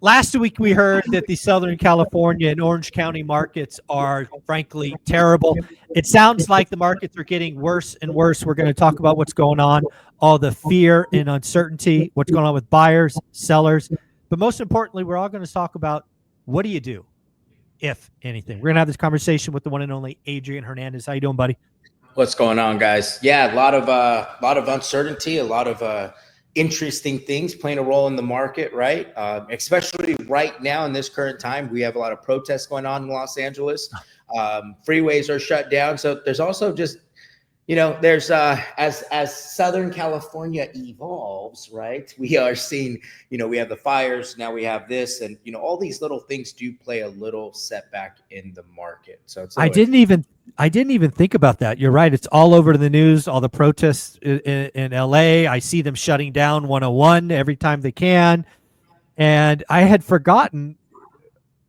Last week, we heard that the Southern California and Orange County markets are frankly terrible. It sounds like the markets are getting worse and worse. We're going to talk about what's going on, all the fear and uncertainty, what's going on with buyers, sellers. But most importantly, we're all going to talk about what do you do, if anything. We're going to have this conversation with the one and only Adrian Hernandez. How you doing, buddy? What's going on, guys? Yeah, a lot of uncertainty, a lot of interesting things playing a role in the market, right? Especially right now in this current time, we have a lot of protests going on in Los Angeles. Freeways are shut down, so there's also just there's as Southern California evolves, right? We are seeing, we have the fires, now we have this, and all these little things do play a little setback in the market. So it's I didn't even think about that. You're right. It's all over the news, all the protests in LA. I see them shutting down 101 every time they can. And I had forgotten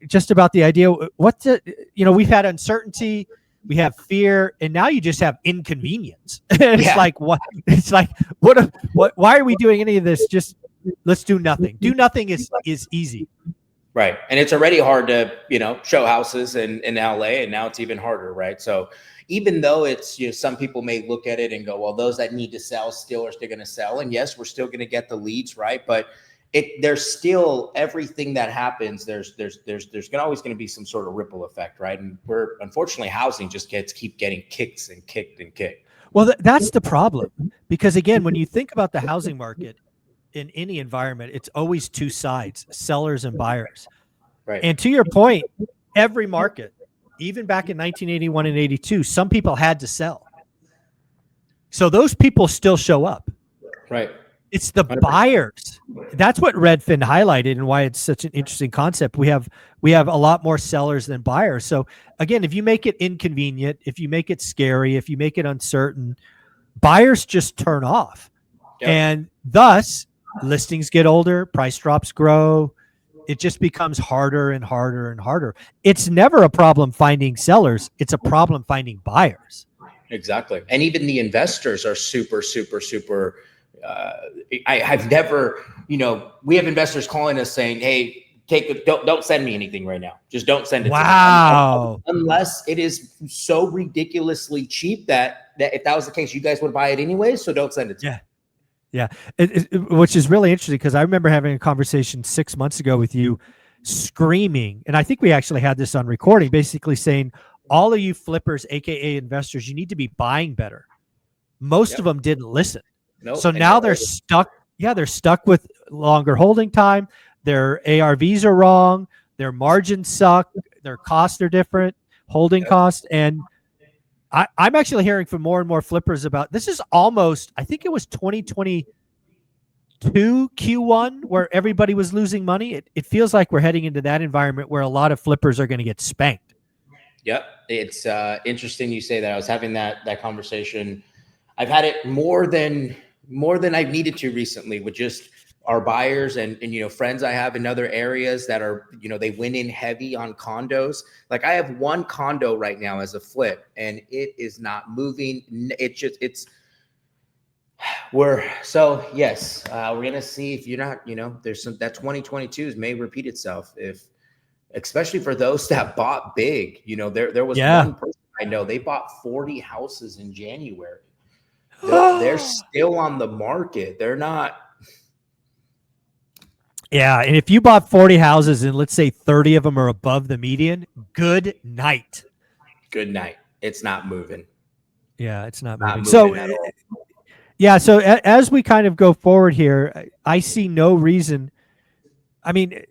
just about the idea. We've had uncertainty, we have fear, and now you just have inconvenience. It's like, what? It's like, why are we doing any of this? Just let's do nothing. Do nothing is easy. Right. And it's already hard to, show houses in LA, and now it's even harder, right? So even though it's, some people may look at it and go, well, those that need to sell still are still going to sell. And yes, we're still going to get the leads, right? But there's still everything that happens. There's always going to be some sort of ripple effect, right? And unfortunately, housing just keep getting kicks and kicked and kicked. Well, that's the problem, because again, when you think about the housing market, in any environment, it's always two sides, sellers and buyers. Right. And to your point, every market, even back in 1981 and 82, some people had to sell. So those people still show up. Right. It's the 100%. Buyers. That's what Redfin highlighted and why it's such an interesting concept. We have a lot more sellers than buyers. So again, if you make it inconvenient, if you make it scary, if you make it uncertain, buyers just turn off. Yep. And thus, listings get older, price drops grow. It just becomes harder and harder and harder. It's never a problem finding sellers. It's a problem finding buyers. Exactly. And even the investors are super, super, super. I've never, we have investors calling us saying, hey, don't send me anything right now. Just don't send it to me. Unless it is so ridiculously cheap that if that was the case, you guys would buy it anyway. So don't send it to me. Yeah, which is really interesting, because I remember having a conversation 6 months ago with you screaming, and I think we actually had this on recording, basically saying, all of you flippers, AKA investors, you need to be buying better. Most of them didn't listen. Nope. So now they're stuck. Yeah, they're stuck with longer holding time. Their ARVs are wrong. Their margins suck. Their costs are different, holding costs. And I'm actually hearing from more and more flippers about this. Is almost, I think it was 2022 Q1 where everybody was losing money. It feels like we're heading into that environment where a lot of flippers are going to get spanked. Yep. It's interesting you say that. I was having that conversation. I've had it more than I've needed to recently with just our buyers and friends I have in other areas that are, they went in heavy on condos. Like I have one condo right now as a flip, and it is not moving. We're going to see if you're not, there's some, that 2022 may repeat itself, especially for those that bought big. There was one person I know, they bought 40 houses in January. They're still on the market. They're not. Yeah, and if you bought 40 houses and let's say 30 of them are above the median, good night. Good night. It's not moving. Yeah, it's not moving. So as we kind of go forward here, I see no reason. I mean,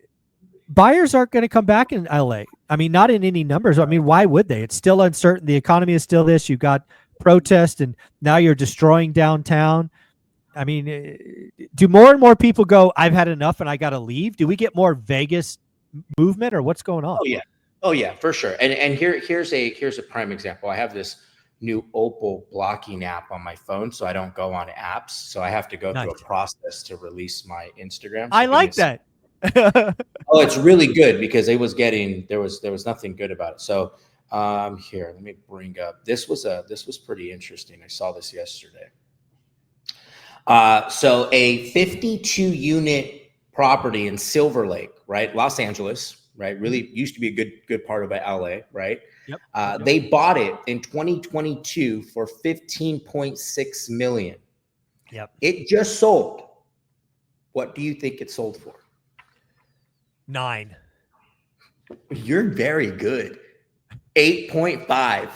buyers aren't going to come back in LA. I mean, not in any numbers. I mean, why would they? It's still uncertain. The economy is still this. You've got protests, and now you're destroying downtown. I mean, do more and more people go, I've had enough and I got to leave? Do we get more Vegas movement, or what's going on? Oh yeah, for sure. And here's a prime example. I have this new Opal blocking app on my phone, so I don't go on apps. So I have to go through a process to release my Instagram. So I like that. Oh, it's really good, because it was there was nothing good about it. So here, let me bring up, this was pretty interesting. I saw this yesterday. So a 52 unit property in Silver Lake, right? Los Angeles, right? Really used to be a good part of LA, right? Yep. They bought it in 2022 for 15.6 million. Yep. It just sold. What do you think it sold for? 9. You're very good. 8.5.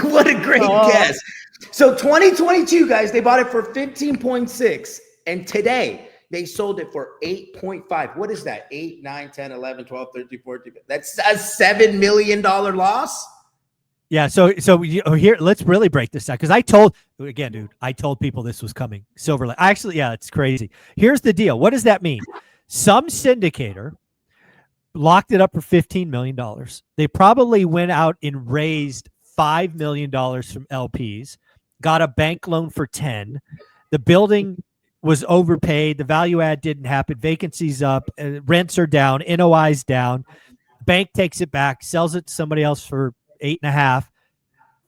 What a great guess. So 2022, guys, they bought it for 15.6. And today they sold it for 8.5. What is that? 8, 9, 10, 11, 12, 13, 14. That's a $7 million loss. Yeah. So here, let's really break this down. Cause I told people this was coming. Silver Lake. Actually, yeah, it's crazy. Here's the deal. What does that mean? Some syndicator locked it up for $15 million. They probably went out and raised $5 million from LPs, got a bank loan for 10. The building was overpaid. The value add didn't happen. Vacancies up, rents are down, NOI's down. Bank takes it back, sells it to somebody else for 8.5.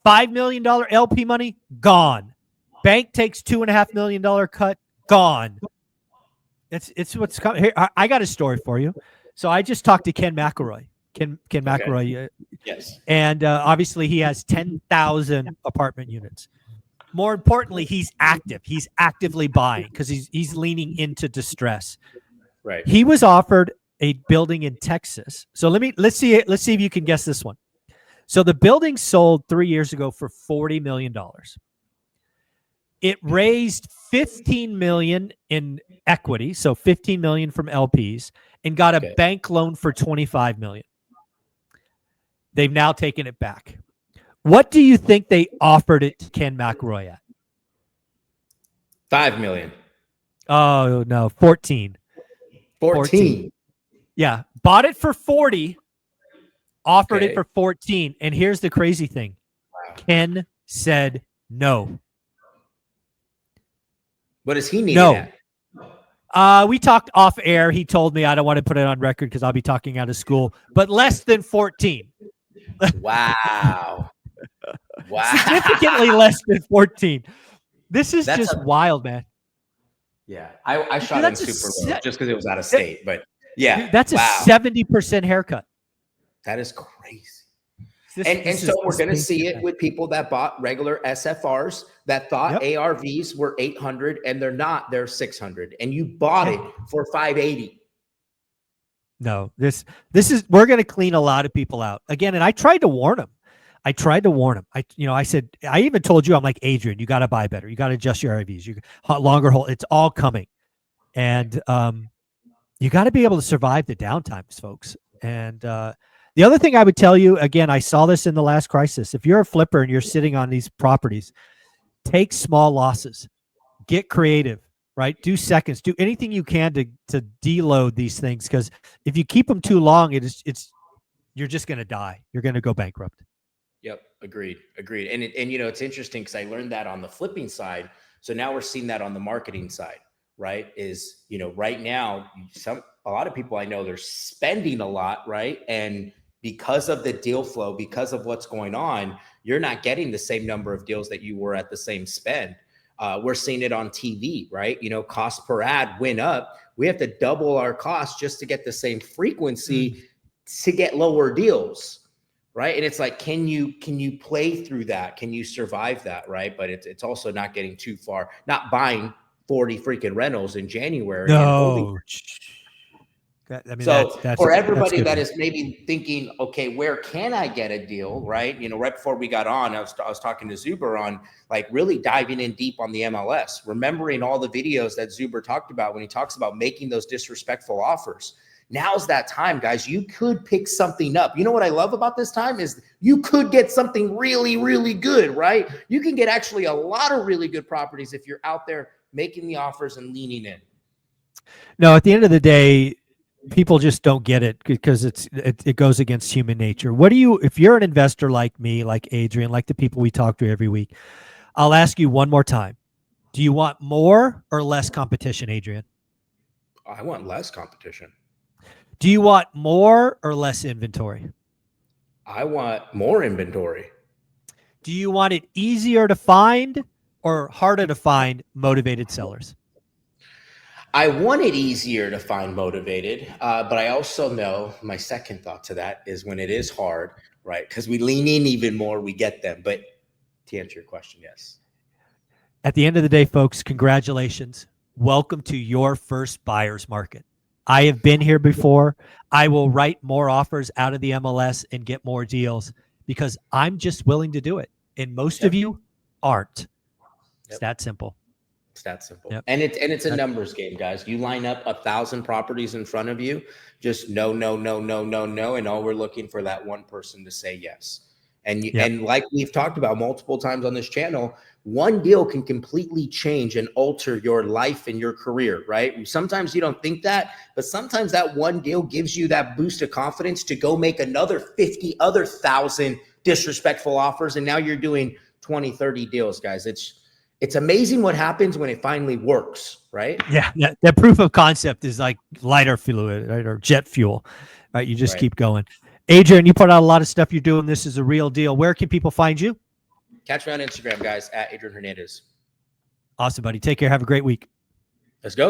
$5 million LP money gone. Bank takes $2.5 million cut, gone. It's what's coming here. I got a story for you. So I just talked to Ken McElroy. Ken McElroy. Yes. And obviously he has 10,000 apartment units. More importantly, he's active. He's actively buying because he's leaning into distress. Right. He was offered a building in Texas. So let's see if you can guess this one. So the building sold 3 years ago for $40 million. It raised $15 million in equity, so $15 million from LPs, and got a bank loan for $25 million. They've now taken it back. What do you think they offered it to Ken McElroy at? $5 million. Oh no, 14. 14. Yeah, bought it for 40, offered it for 14, and here's the crazy thing: Ken said no. What does he need? No. We talked off air. He told me I don't want to put it on record because I'll be talking out of school, but less than 14. Wow. Wow. Significantly less than 14. This is just wild, man. Yeah. I shot him super low just because it was out of state, but yeah. Dude, that's a 70% haircut. That is crazy. So we're going to see it with people that bought regular SFRs that thought ARVs were 800 and they're not, they're 600, and you bought it for 580. No, this is, we're going to clean a lot of people out again. And I tried to warn them. I said, I even told you, I'm like, Adrian, you got to buy better. You got to adjust your ARVs. You longer hold. It's all coming. And you got to be able to survive the downtimes, folks. And the other thing I would tell you, again, I saw this in the last crisis. If you're a flipper and you're sitting on these properties, take small losses, get creative, right? Do seconds, do anything you can to deload these things. Because if you keep them too long, you're just going to die. You're going to go bankrupt. Yep. Agreed. And it's interesting because I learned that on the flipping side. So now we're seeing that on the marketing side, right? Is, right now, a lot of people I know, they're spending a lot, right? And because of the deal flow, because of what's going on, you're not getting the same number of deals that you were at the same spend. We're seeing it on TV, right? Cost per ad went up. We have to double our cost just to get the same frequency to get lower deals, right? And it's like, can you play through that? Can you survive that, right? But it's also not getting too far, not buying 40 freaking rentals in January. No. So for everybody that is maybe thinking, okay, where can I get a deal, right? Right before we got on, I was talking to Zuber on like really diving in deep on the MLS, remembering all the videos that Zuber talked about when he talks about making those disrespectful offers. Now's that time, guys. You could pick something up. You know what I love about this time is you could get something really, really good, right? You can get actually a lot of really good properties if you're out there making the offers and leaning in. No, at the end of the day, people just don't get it because it goes against human nature. If you're an investor like me, like Adrian, like the people we talk to every week, I'll ask you one more time. Do you want more or less competition, Adrian? I want less competition. Do you want more or less inventory? I want more inventory. Do you want it easier to find or harder to find motivated sellers? I want it easier to find motivated, but I also know my second thought to that is when it is hard, right? Because we lean in even more, we get them. But to answer your question, yes. At the end of the day, folks, congratulations. Welcome to your first buyer's market. I have been here before. I will write more offers out of the MLS and get more deals because I'm just willing to do it. And most of you aren't. It's that simple. It's that simple. Yep. And it's a numbers game, guys. You line up 1,000 properties in front of you, just no, no, no, no, no, no. And all we're looking for that one person to say yes. And and like we've talked about multiple times on this channel, one deal can completely change and alter your life and your career, right? Sometimes you don't think that, but sometimes that one deal gives you that boost of confidence to go make another 50 other 1,000 disrespectful offers. And now you're doing 20, 30 deals, guys. It's amazing what happens when it finally works, right? Yeah. That proof of concept is like lighter fluid, right? Or jet fuel, right? You just keep going. Adrian, you put out a lot of stuff you're doing. This is a real deal. Where can people find you? Catch me on Instagram, guys, at Adrian Hernandez. Awesome, buddy. Take care. Have a great week. Let's go.